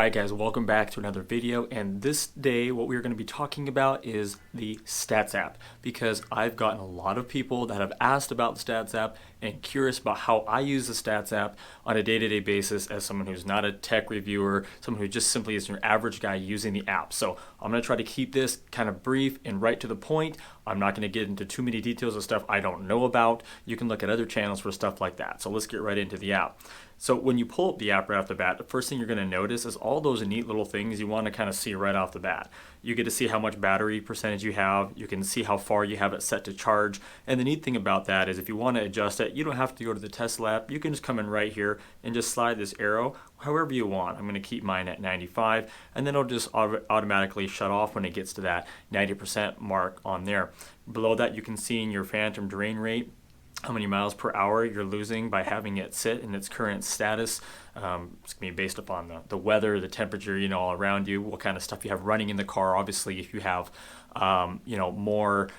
Alright guys, welcome back to another video, and this day what we're going to be talking about is the Stats app, because I've gotten a lot of people that have asked about the Stats app and curious about how I use the Stats app on a day-to-day basis as someone who's not a tech reviewer, someone who just simply is your average guy using the app. So I'm going to try to keep this kind of brief and right to the point. I'm not going to get into too many details of stuff I don't know about. You can look at other channels for stuff like that. So let's get right into the app. So when you pull up the app right off the bat, the first thing you're going to notice is all those neat little things you want to kind of see right off the bat. You get to see how much battery percentage you have. You can see how far you have it set to charge. And the neat thing about that is if you want to adjust it, you don't have to go to the Tesla app. You can just come in right here and just slide this arrow however you want. I'm going to keep mine at 95, and then it'll just automatically shut off when it gets to that 90% mark on there. Below that, you can see in your phantom drain rate how many miles per hour you're losing by having it sit in its current status. It's going to be based upon the weather, the temperature, all around you, what kind of stuff you have running in the car. Obviously, if you have, more,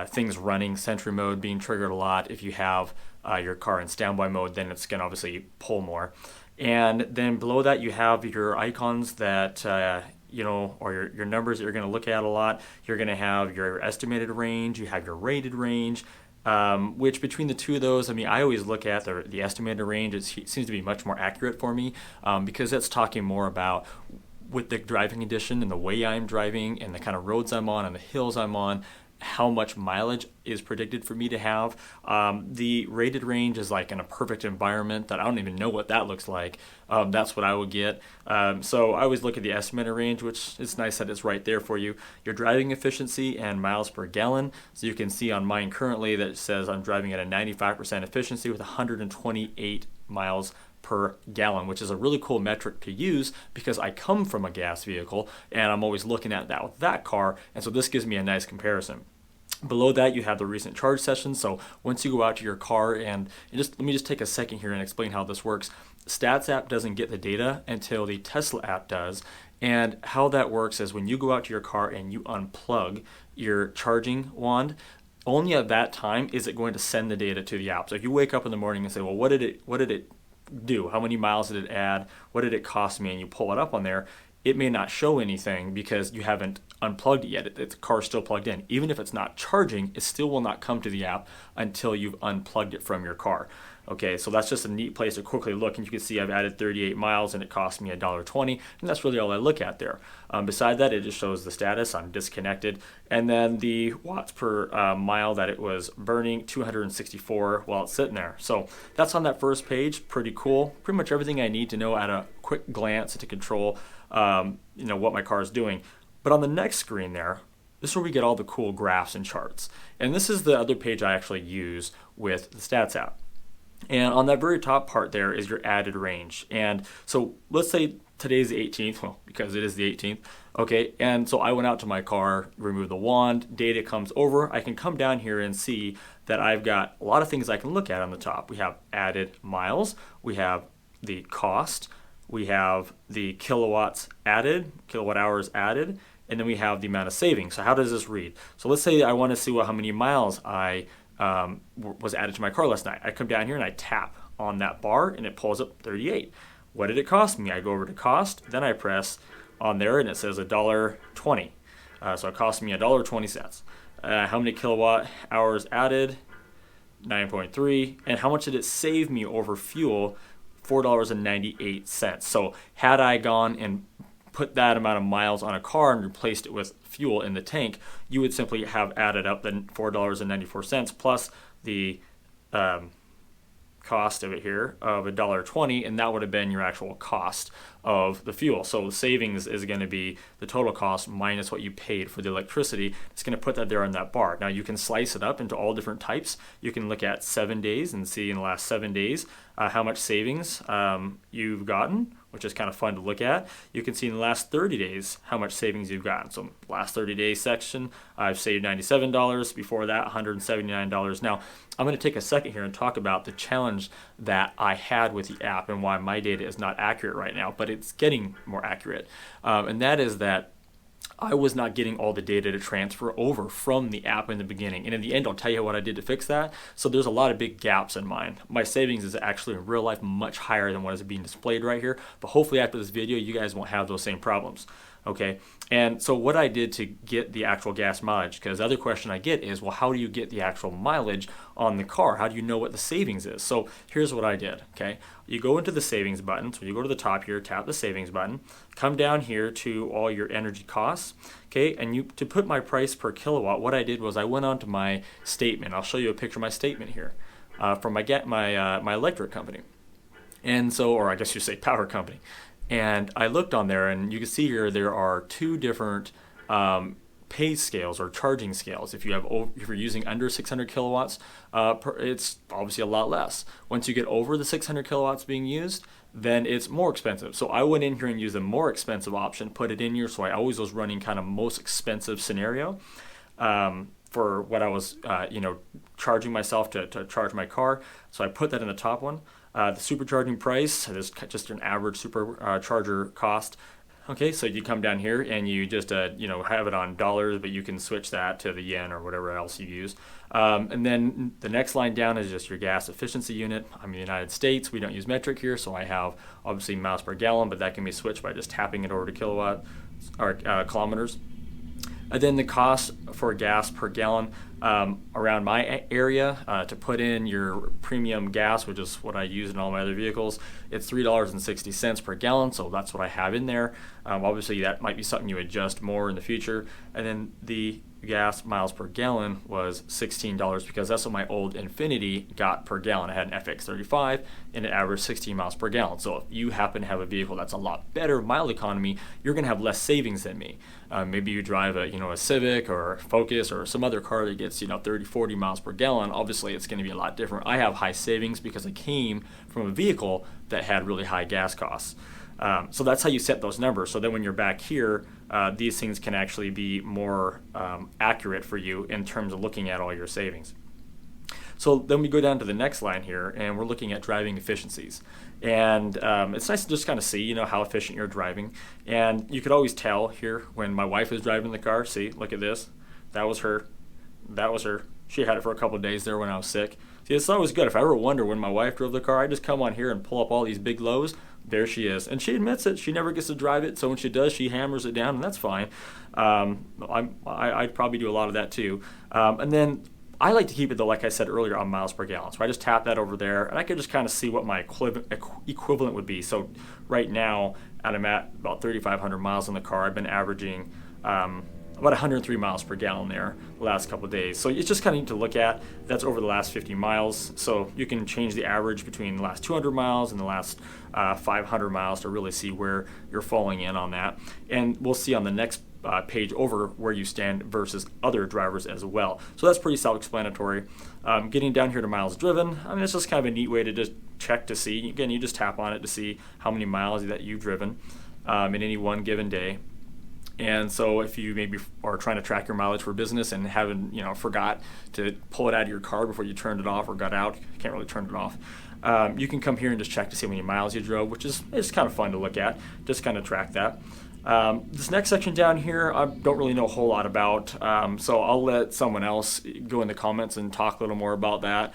things running, Sentry mode being triggered a lot. If you have your car in standby mode, then it's going to obviously pull more. And then below that, you have your icons that or your numbers that you're going to look at a lot. You're going to have your estimated range, you have your rated range, which between the two of those, I always look at the estimated range. It seems to be much more accurate for me because that's talking more about with the driving condition and the way I'm driving and the kind of roads I'm on and the hills I'm on, how much mileage is predicted for me to have. The rated range is like in a perfect environment that I don't even know what that looks like. That's what I would get. So I always look at the estimated range, which is nice that it's right there for you. Your driving efficiency and miles per gallon. So you can see on mine currently that it says I'm driving at a 95% efficiency with 128 miles per gallon, which is a really cool metric to use because I come from a gas vehicle and I'm always looking at that with that car, and so this gives me a nice comparison. Below that, you have the recent charge sessions. So once you go out to your car, and let me just take a second here and explain how this works. Stats app doesn't get the data until the Tesla app does. And how that works is when you go out to your car and you unplug your charging wand, only at that time is it going to send the data to the app. So if you wake up in the morning and say, well, what did it do? How many miles did it add? What did it cost me? And you pull it up on there, it may not show anything because you haven't unplugged it yet. The car's still plugged in. Even if it's not charging, it still will not come to the app until you've unplugged it from your car. Okay, so that's just a neat place to quickly look, and you can see I've added 38 miles and it cost me $1.20, and that's really all I look at there. Beside that, it just shows the status, I'm disconnected, and then the watts per mile that it was burning, 264 while it's sitting there. So that's on that first page, pretty cool. Pretty much everything I need to know at a quick glance to control what my car is doing. But on the next screen there, this is where we get all the cool graphs and charts. And this is the other page I actually use with the Stats app. And on that very top part there is your added range. And so let's say today's the 18th, well, because it is the 18th. Okay, and so I went out to my car, removed the wand, data comes over. I can come down here and see that I've got a lot of things I can look at on the top. We have added miles, we have the cost, we have the kilowatts added, kilowatt hours added, and then we have the amount of savings. So how does this read? So let's say I want to see how many miles I was added to my car last night. I come down here and I tap on that bar and it pulls up 38. What did it cost me? I go over to cost, then I press on there and it says $1.20. So it cost me $1.20. How many kilowatt hours added? 9.3. And how much did it save me over fuel? $4.98. So had I gone and put that amount of miles on a car and replaced it with fuel in the tank, you would simply have added up the $4.94 plus the cost of it here of $1.20, and that would have been your actual cost of the fuel. So the savings is going to be the total cost minus what you paid for the electricity. It's going to put that there on that bar. Now you can slice it up into all different types. You can look at 7 days and see in the last 7 days how much savings you've gotten, which is kind of fun to look at. You can see in the last 30 days how much savings you've gotten. So last 30 days section, I've saved $97. Before that, $179. Now, I'm going to take a second here and talk about the challenge that I had with the app and why my data is not accurate right now, but it's getting more accurate. And that is that I was not getting all the data to transfer over from the app in the beginning. And in the end, I'll tell you what I did to fix that. So there's a lot of big gaps in mine. My savings is actually in real life much higher than what is being displayed right here. But hopefully after this video, you guys won't have those same problems. Okay, and so what I did to get the actual gas mileage, because the other question I get is, well, how do you get the actual mileage on the car? How do you know what the savings is? So here's what I did, okay? You go into the savings button, so you go to the top here, tap the savings button, come down here to all your energy costs, okay? And to put my price per kilowatt, what I did was I went on to my statement. I'll show you a picture of my statement here from my electric company. And so, or I guess you say power company. And I looked on there, and you can see here there are two different pay scales or charging scales. If you're using under 600 kilowatts, it's obviously a lot less. Once you get over the 600 kilowatts being used, then it's more expensive. So I went in here and used the more expensive option, put it in here. So I always was running kind of most expensive scenario for what I was, charging myself to charge my car. So I put that in the top one. The supercharging price is just an average supercharger cost. Okay, so you come down here and you just have it on dollars, but you can switch that to the yen or whatever else you use. And then the next line down is just your gas efficiency unit. I'm in the United States. We don't use metric here, so I have obviously miles per gallon, but that can be switched by just tapping it over to kilowatt or kilometers. And then the cost for gas per gallon around my area to put in your premium gas, which is what I use in all my other vehicles, it's $3.60 per gallon, so that's what I have in there. Obviously, that might be something you adjust more in the future. And then the gas miles per gallon was $16 because that's what my old Infiniti got per gallon. I had an FX35 and it averaged 16 miles per gallon. So if you happen to have a vehicle that's a lot better mile economy, you're going to have less savings than me. Maybe you drive a Civic or a Focus or some other car that gets 30, 40 miles per gallon. Obviously, it's going to be a lot different. I have high savings because I came from a vehicle that had really high gas costs. So that's how you set those numbers. So then when you're back here, these things can actually be more accurate for you in terms of looking at all your savings. So then we go down to the next line here, and we're looking at driving efficiencies. And it's nice to just kind of see, how efficient you're driving. And you could always tell here when my wife is driving the car. See, look at this. That was her. That was her. She had it for a couple of days there when I was sick. See, it's always good. If I ever wonder when my wife drove the car, I just come on here and pull up all these big lows. There she is. And she admits it. She never gets to drive it. So when she does, she hammers it down, and that's fine. I'd probably do a lot of that too. And then I like to keep it, though, like I said earlier, on miles per gallon. So I just tap that over there, and I could just kind of see what my equivalent would be. So right now, I'm at about 3,500 miles in the car. I've been averaging about 103 miles per gallon there the last couple of days. So it's just kind of neat to look at. That's over the last 50 miles. So you can change the average between the last 200 miles and the last 500 miles to really see where you're falling in on that. And we'll see on the next page over where you stand versus other drivers as well. So that's pretty self-explanatory. Getting down here to miles driven, it's just kind of a neat way to just check to see. Again, you just tap on it to see how many miles that you've driven in any one given day. And so if you maybe are trying to track your mileage for business and haven't, forgot to pull it out of your car before you turned it off or got out, you can't really turn it off, you can come here and just check to see how many miles you drove, which is kind of fun to look at, just kind of track that. This next section down here, I don't really know a whole lot about, so I'll let someone else go in the comments and talk a little more about that.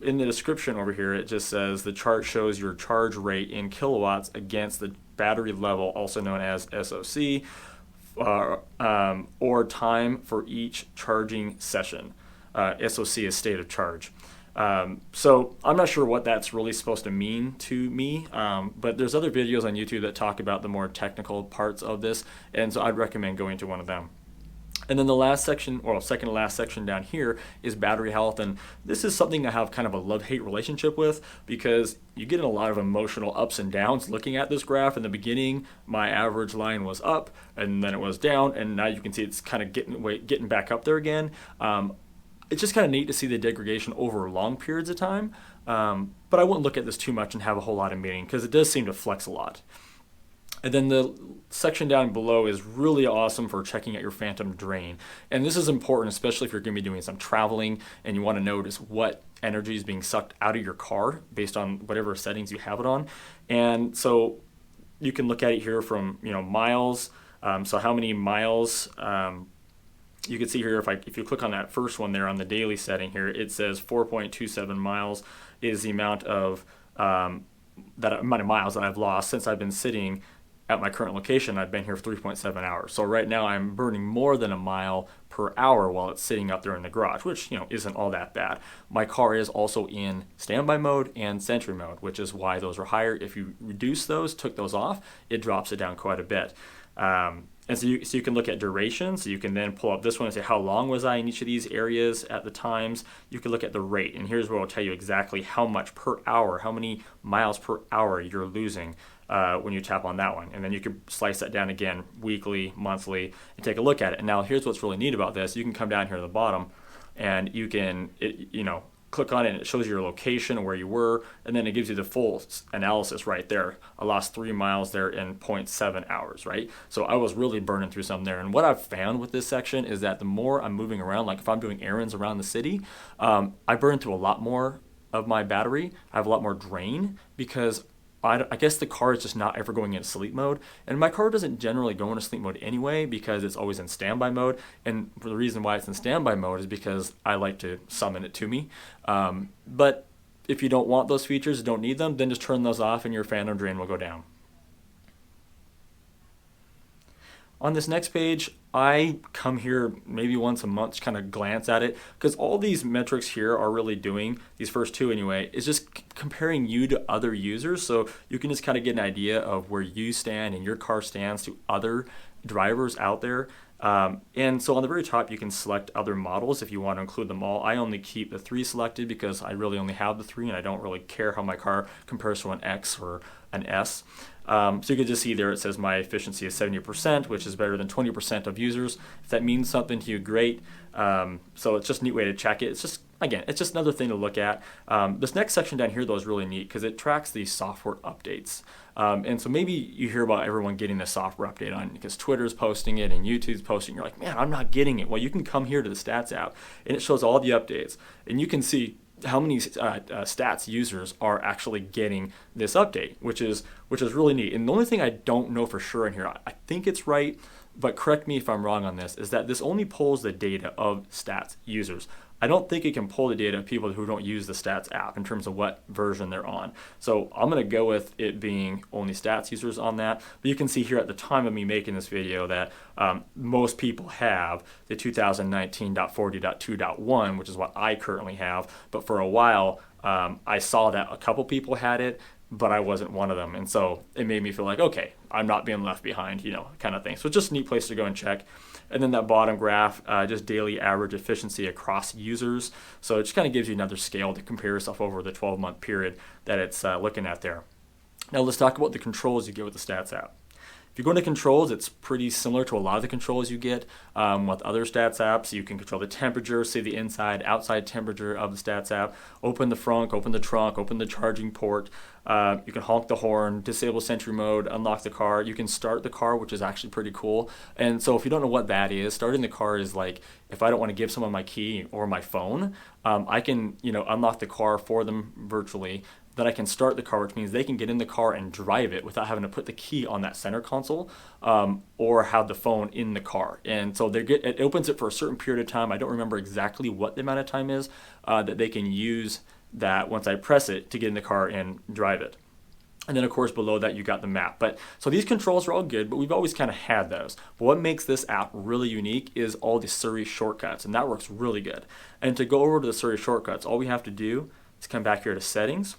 In the description over here, it just says the chart shows your charge rate in kilowatts against the battery level, also known as SOC, or time for each charging session. SOC is state of charge. So I'm not sure what that's really supposed to mean to me, but there's other videos on YouTube that talk about the more technical parts of this, and so I'd recommend going to one of them. And then the last section, or second to last section down here, is battery health. And this is something I have kind of a love-hate relationship with because you get a lot of emotional ups and downs looking at this graph. In the beginning, my average line was up, and then it was down, and now you can see it's kind of getting back up there again. It's just kind of neat to see the degradation over long periods of time. But I wouldn't look at this too much and have a whole lot of meaning because it does seem to flex a lot. And then the section down below is really awesome for checking out your phantom drain. And this is important, especially if you're going to be doing some traveling and you want to notice what energy is being sucked out of your car based on whatever settings you have it on. And so you can look at it here from miles, So how many miles, you can see here if you click on that first one there on the daily setting here, it says 4.27 miles is the amount of miles that I've lost since I've been sitting at my current location. I've been here for 3.7 hours. So right now I'm burning more than a mile per hour while it's sitting up there in the garage, which isn't all that bad. My car is also in standby mode and sentry mode, which is why those are higher. If you reduce those, took those off, it drops it down quite a bit. And so you can look at duration, so you can then pull up this one and say how long was I in each of these areas at the times. You can look at the rate, and here's where it'll tell you exactly how much per hour, how many miles per hour you're losing when you tap on that one. And then you can slice that down again, weekly, monthly, and take a look at it. And now here's what's really neat about this. You can come down here to the bottom, and you can, click on it and it shows your location and where you were, and then it gives you the full analysis right there. I lost 3 miles there in 0.7 hours, right? So I was really burning through something there. And what I've found with this section is that the more I'm moving around, like if I'm doing errands around the city, I burn through a lot more of my battery. I have a lot more drain because I guess the car is just not ever going into sleep mode. And my car doesn't generally go into sleep mode anyway because it's always in standby mode. And the reason why it's in standby mode is because I like to summon it to me. But if you don't want those features, don't need them, then just turn those off and your phantom drain will go down. On this next page, I come here maybe once a month to kind of glance at it because all these metrics here are really doing, these first two anyway, is just comparing you to other users. So you can just kind of get an idea of where you stand and your car stands to other drivers out there. And so on the very top, you can select other models if you want to include them all. I only keep the 3 selected because I really only have the 3 and I don't really care how my car compares to an X or an S. So you can just see there it says my efficiency is 70%, which is better than 20% of users. If that means something to you, great. So it's just a neat way to check it. It's just, again, it's just another thing to look at. This next section down here, though, is really neat because it tracks these software updates. And so maybe you hear about everyone getting the software update on because Twitter's posting it and YouTube's posting. You're like, man, I'm not getting it. Well, you can come here to the Stats app and it shows all the updates. And you can see how many stats users are actually getting this update, which is really neat. And the only thing I don't know for sure in here, I think it's right, but correct me if I'm wrong on this, is that this only pulls the data of stats users. I don't think it can pull the data of people who don't use the Stats app in terms of what version they're on. So I'm going to go with it being only Stats users on that. But you can see here at the time of me making this video that most people have the 2019.40.2.1, which is what I currently have. But for a while, I saw that a couple people had it, but I wasn't one of them. And so it made me feel like, okay, I'm not being left behind, kind of thing. So it's just a neat place to go and check. And then that bottom graph, just daily average efficiency across users. So it just kind of gives you another scale to compare yourself over the 12-month period that it's looking at there. Now let's talk about the controls you get with the Stats app. If you go into controls, it's pretty similar to a lot of the controls you get with other Stats apps. You can control the temperature, say the inside, outside temperature of the Stats app, open the front, open the trunk, open the charging port. You can honk the horn, disable sentry mode, unlock the car. You can start the car, which is actually pretty cool. And so if you don't know what that is, starting the car is like, if I don't want to give someone my key or my phone, I can unlock the car for them virtually. Then I can start the car, which means they can get in the car and drive it without having to put the key on that center console or have the phone in the car. And so it opens it for a certain period of time. I don't remember exactly what the amount of time is that they can use that once I press it to get in the car and drive it. And then, of course, below that, you got the map. So these controls are all good, but we've always kind of had those. But what makes this app really unique is all the Surrey Shortcuts, and that works really good. And to go over to the Surrey Shortcuts, all we have to do is come back here to Settings,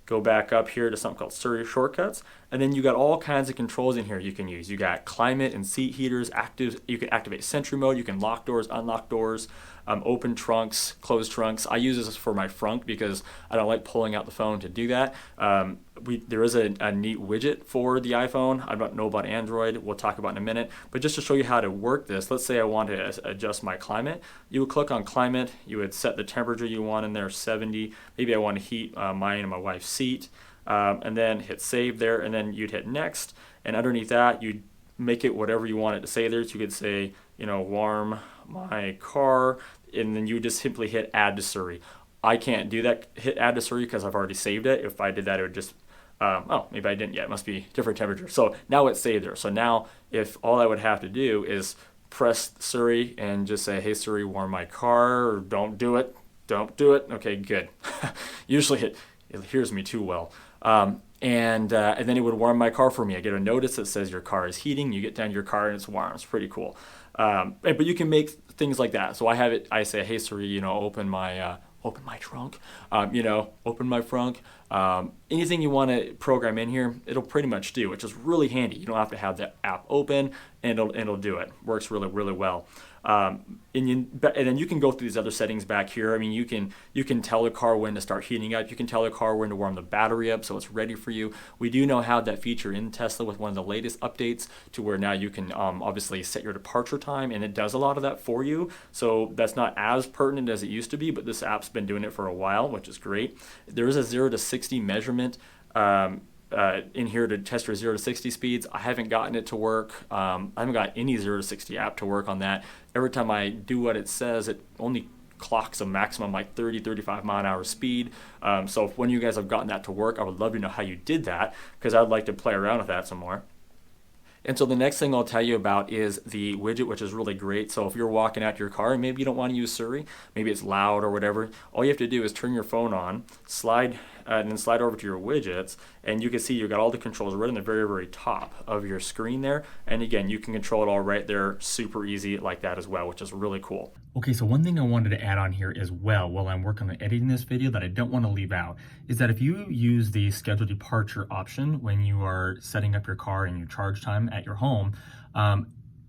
go back up here to something called Surrey Shortcuts, and then you got all kinds of controls in here you can use. You got climate and seat heaters, active. You can activate sentry mode, you can lock doors, unlock doors, open trunks, close trunks. I use this for my frunk because I don't like pulling out the phone to do that. There is a neat widget for the iPhone. I don't know about Android. We'll talk about in a minute. But just to show you how to work this, let's say I want to adjust my climate. You would click on climate. You would set the temperature you want in there, 70. Maybe I want to heat mine and my wife's seat. And then hit save there. And then you'd hit next. And underneath that, you'd make it whatever you want it to say there. So you could say, warm my car. And then you just simply hit add to Surrey. I can't do that, hit add to Surrey, because I've already saved it. If I did that, it would just Oh, maybe I didn't yet. It must be different temperature. So now it's saved there. So now if all I would have to do is press Surrey and just say, hey Surrey, warm my car, or don't do it. Don't do it. Okay, good. Usually it hears me too well. And then it would warm my car for me. I get a notice that says your car is heating. You get down to your car and it's warm. It's pretty cool. But you can make things like that. So I have it. I say, hey Siri, open my trunk. Open my frunk. Anything you want to program in here, it'll pretty much do, which is really handy. You don't have to have the app open, and it'll do it. Works really, really well. And then you can go through these other settings back here. I mean, you can tell the car when to start heating up. You can tell the car when to warm the battery up so it's ready for you. We do now have that feature in Tesla with one of the latest updates to where now you can obviously set your departure time, and it does a lot of that for you. So that's not as pertinent as it used to be, but this app's been doing it for a while, which is great. There is a 0 to 60 measurement in here to test your 0 to 60 speeds. I haven't gotten it to work. I haven't got any 0 to 60 app to work on that. Every time I do what it says, it only clocks a maximum like 30, 35 mile an hour speed. So when you guys have gotten that to work, I would love to know how you did that, because I'd like to play around with that some more. And so the next thing I'll tell you about is the widget, which is really great. So if you're walking out to your car and maybe you don't want to use Surrey, maybe it's loud or whatever, all you have to do is turn your phone on, and then slide over to your widgets, and you can see you've got all the controls right in the very, very top of your screen there. And again, you can control it all right there, super easy like that as well, which is really cool. Okay, so one thing I wanted to add on here as well while I'm working on editing this video that I don't want to leave out is that if you use the schedule departure option when you are setting up your car and your charge time at your home,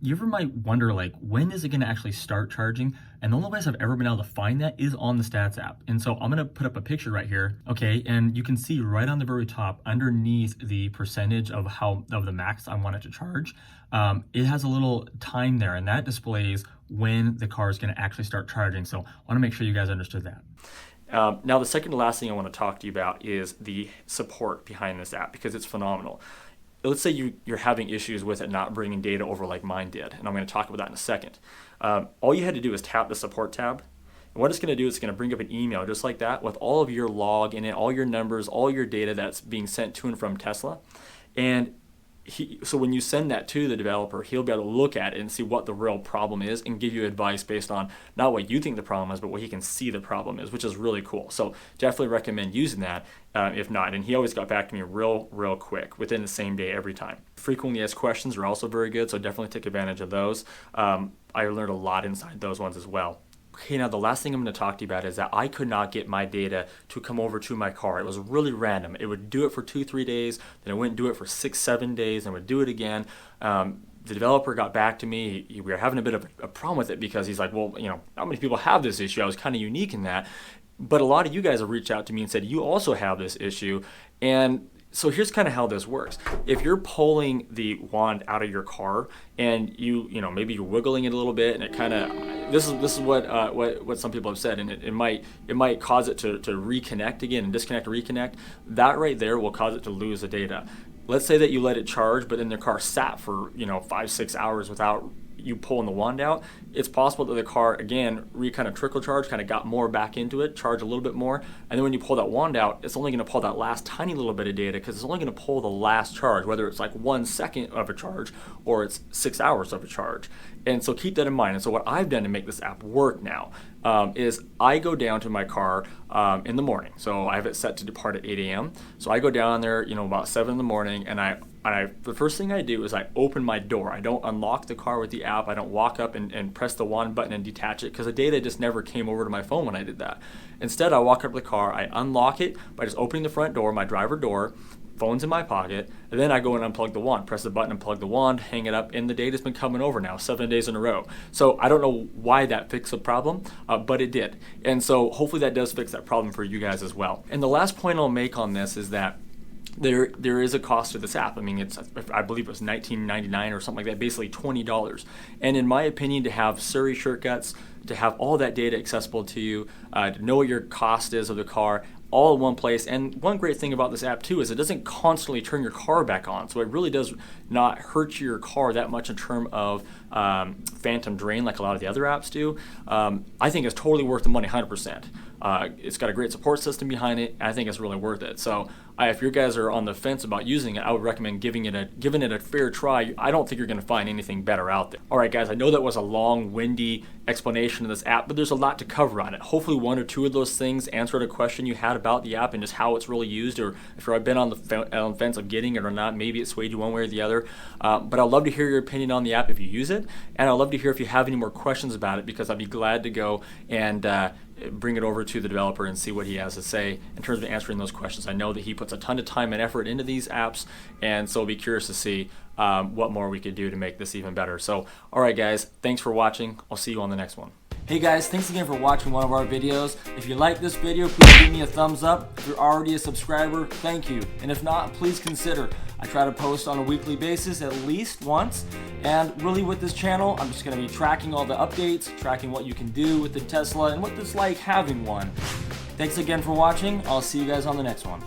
you ever might wonder, like, when is it going to actually start charging? And the only place I've ever been able to find that is on the Stats app. And so I'm going to put up a picture right here. Okay, and you can see right on the very top underneath the percentage of the max I want it to charge. It has a little time there, and that displays when the car is going to actually start charging. So I want to make sure you guys understood that. Now, the second to last thing I want to talk to you about is the support behind this app, because it's phenomenal. Let's say you're having issues with it not bringing data over like mine did, and I'm going to talk about that in a second. All you had to do is tap the support tab, and what it's going to do is it's going to bring up an email just like that with all of your log in it, all your numbers, all your data that's being sent to and from Tesla. And so when you send that to the developer, he'll be able to look at it and see what the real problem is and give you advice based on not what you think the problem is, but what he can see the problem is, which is really cool. So definitely recommend using that if not. And he always got back to me real quick within the same day every time. Frequently asked questions are also very good, so definitely take advantage of those. I learned a lot inside those ones as well. Okay, now the last thing I'm going to talk to you about is that I could not get my data to come over to my car. It was really random. It would do it for 2-3 days, then it wouldn't do it for 6-7 days, and would do it again. The developer got back to me. We were having a bit of a problem with it because he's like, well, not many people have this issue. I was kind of unique in that. But a lot of you guys have reached out to me and said, you also have this issue. And so here's kind of how this works. If you're pulling the wand out of your car and maybe you're wiggling it a little bit, and it kind of, this is what some people have said, and it might cause it to reconnect again and disconnect or reconnect. That right there will cause it to lose the data. Let's say that you let it charge, but then the car sat for 5-6 hours without you pulling the wand out. It's possible that the car again kind of trickle charge, kind of got more back into it, charge a little bit more, and then when you pull that wand out, it's only going to pull that last tiny little bit of data, because it's only going to pull the last charge, whether it's like 1 second of a charge or it's 6 hours of a charge. And so keep that in mind. And so what I've done to make this app work now is I go down to my car in the morning. So I have it set to depart at 8 a.m. So I go down there, about 7 in the morning, and the first thing I do is I open my door. I don't unlock the car with the app. I don't walk up and press the wand button and detach it, because the data just never came over to my phone when I did that. Instead, I walk up to the car, I unlock it by just opening the front door, my driver door, phone's in my pocket, and then I go and unplug the wand, press the button, unplug the wand, hang it up, and the data's been coming over now 7 days in a row. So I don't know why that fixed the problem, but it did. And so hopefully that does fix that problem for you guys as well. And the last point I'll make on this is that there is a cost to this app. I mean, I believe it was $19.99 or something like that, basically $20. And in my opinion, to have Surrey Shortcuts, to have all that data accessible to you, to know what your cost is of the car, all in one place. And one great thing about this app too is it doesn't constantly turn your car back on. So it really does not hurt your car that much in terms of phantom drain like a lot of the other apps do. I think it's totally worth the money, 100%. It's got a great support system behind it. I think it's really worth it. So if you guys are on the fence about using it, I would recommend giving it a fair try. I don't think you're going to find anything better out there. All right, guys, I know that was a long, windy explanation of this app, but there's a lot to cover on it. Hopefully one or two of those things answered a question you had about the app and just how it's really used, or if you've been on the fence of getting it or not, maybe it swayed you one way or the other. But I'd love to hear your opinion on the app if you use it, and I'd love to hear if you have any more questions about it, because I'd be glad to go and bring it over to the developer and see what he has to say in terms of answering those questions. I know that he puts a ton of time and effort into these apps, and so I'll be curious to see what more we could do to make this even better. So, all right, guys, thanks for watching. I'll see you on the next one. Hey guys, thanks again for watching one of our videos. If you like this video, please give me a thumbs up. If you're already a subscriber, thank you. And if not, please consider. I try to post on a weekly basis at least once. And really with this channel, I'm just going to be tracking all the updates, tracking what you can do with the Tesla and what it's like having one. Thanks again for watching. I'll see you guys on the next one.